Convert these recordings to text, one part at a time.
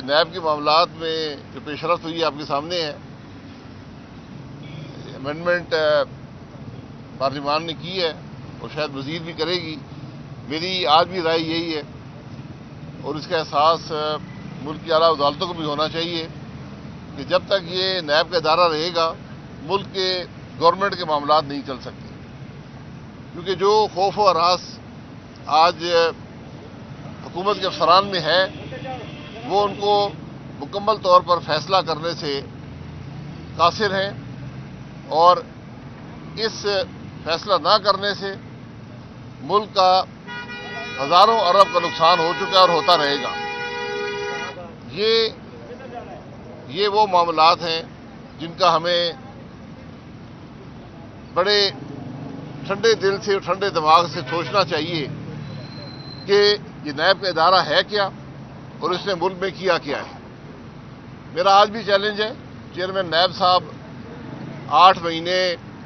NAB کے معاملات میں جو پیش رفت ہوئی آپ کے سامنے ہے. امینڈمنٹ پارلیمان نے کی ہے اور شاید مزید بھی کرے گی. میری آج بھی رائے یہی ہے اور اس کا احساس ملک کی اعلیٰ عدالتوں کو بھی ہونا چاہیے کہ جب تک یہ نیب کا ادارہ رہے گا ملک کے گورنمنٹ کے معاملات نہیں چل سکتے، کیونکہ جو خوف و ہراس آج حکومت کے افسران میں ہے وہ ان کو مکمل طور پر فیصلہ کرنے سے قاصر ہیں، اور اس فیصلہ نہ کرنے سے ملک کا ہزاروں ارب کا نقصان ہو چکا ہے اور ہوتا رہے گا. یہ وہ معاملات ہیں جن کا ہمیں بڑے ٹھنڈے دل سے اور ٹھنڈے دماغ سے سوچنا چاہیے کہ یہ نیب کا ادارہ ہے کیا اور اس نے ملک میں کیا کیا ہے. میرا آج بھی چیلنج ہے، چیئرمین نیب صاحب 8 مہینے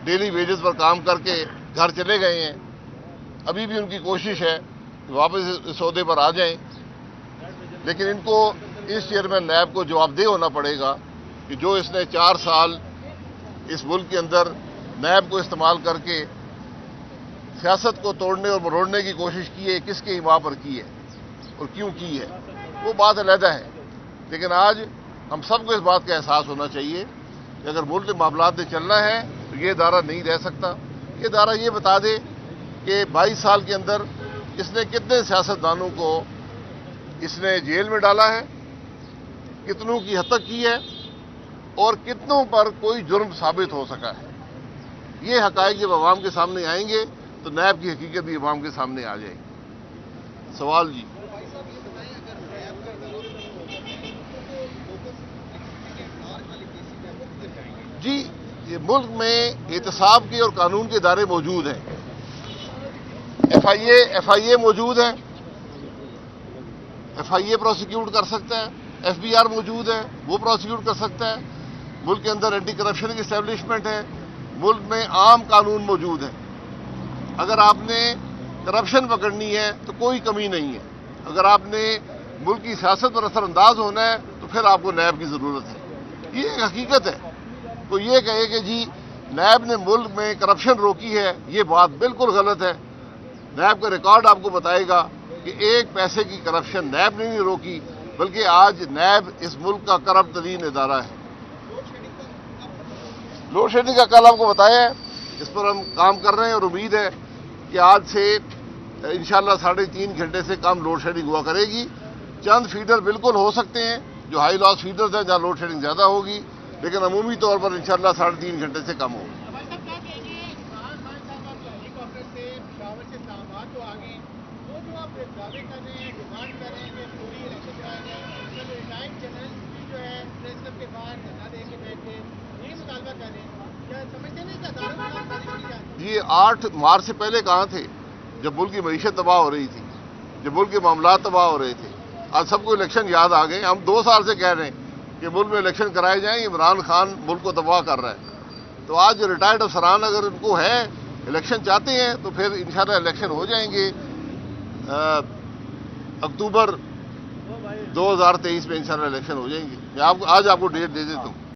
ڈیلی ویجز پر کام کر کے گھر چلے گئے ہیں. ابھی بھی ان کی کوشش ہے کہ واپس اس عہدے پر آ جائیں، لیکن ان کو اس چیئرمین نیب کو جواب دہ ہونا پڑے گا کہ جو اس نے 4 سال اس ملک کے اندر نیب کو استعمال کر کے سیاست کو توڑنے اور مروڑنے کی کوشش کی ہے، کس کے ایما پر کی ہے اور کیوں کی ہے، وہ بات علیحدہ ہے. لیکن آج ہم سب کو اس بات کا احساس ہونا چاہیے کہ اگر ملک کے معاملات میں چلنا ہے تو یہ ادارہ نہیں رہ سکتا. یہ ادارہ یہ بتا دے کہ 22 سال کے اندر اس نے کتنے سیاستدانوں کو اس نے جیل میں ڈالا ہے، کتنوں کی حد تک کی ہے اور کتنوں پر کوئی جرم ثابت ہو سکا ہے. یہ حقائق جب عوام کے سامنے آئیں گے تو نیب کی حقیقت بھی عوام کے سامنے آ جائے گی. سوال جی. جی، یہ ملک میں احتساب کے اور قانون کے ادارے موجود ہیں. ایف آئی اے موجود ہے، ایف آئی اے پروسیکیوٹ کر سکتا ہے. ایف بی آر موجود ہے، وہ پروسیکیوٹ کر سکتا ہے. ملک کے اندر اینٹی کرپشن کی اسٹیبلشمنٹ ہے. ملک میں عام قانون موجود ہے. اگر آپ نے کرپشن پکڑنی ہے تو کوئی کمی نہیں ہے. اگر آپ نے ملک کی سیاست پر اثر انداز ہونا ہے تو پھر آپ کو نیب کی ضرورت ہے. یہ ایک حقیقت ہے. کوئی یہ کہے کہ جی نیب نے ملک میں کرپشن روکی ہے، یہ بات بالکل غلط ہے. نیب کا ریکارڈ آپ کو بتائے گا کہ 1 پیسے کی کرپشن نیب نے نہیں روکی، بلکہ آج نیب اس ملک کا کرپٹ ترین ادارہ ہے. لوڈ شیڈنگ کا کل آپ کو بتایا ہے، اس پر ہم کام کر رہے ہیں اور امید ہے کہ آج سے انشاءاللہ 3.5 گھنٹے سے کم لوڈ شیڈنگ ہوا کرے گی. چند فیڈر بالکل ہو سکتے ہیں جو ہائی لاس فیڈرز ہیں جہاں لوڈ شیڈنگ زیادہ ہوگی، لیکن عمومی طور پر انشاءاللہ 3.5 گھنٹے سے کم ہوگی. یہ 8 مارچ سے پہلے کہاں تھے جب ملک کی معیشت تباہ ہو رہی تھی، جب ملک کے معاملات تباہ ہو رہے تھے. آج سب کو الیکشن یاد آ گئے. ہم 2 سال سے کہہ رہے ہیں کہ ملک میں الیکشن کرائے جائیں. عمران خان ملک کو تباہ کر رہا ہے. تو آج جو ریٹائرڈ افسران اگر ان کو ہے الیکشن چاہتے ہیں تو پھر انشاءاللہ الیکشن ہو جائیں گے. اکتوبر 2023 میں انشاءاللہ الیکشن ہو جائیں گے. میں آج آپ کو ڈیٹ دے دیتا ہوں.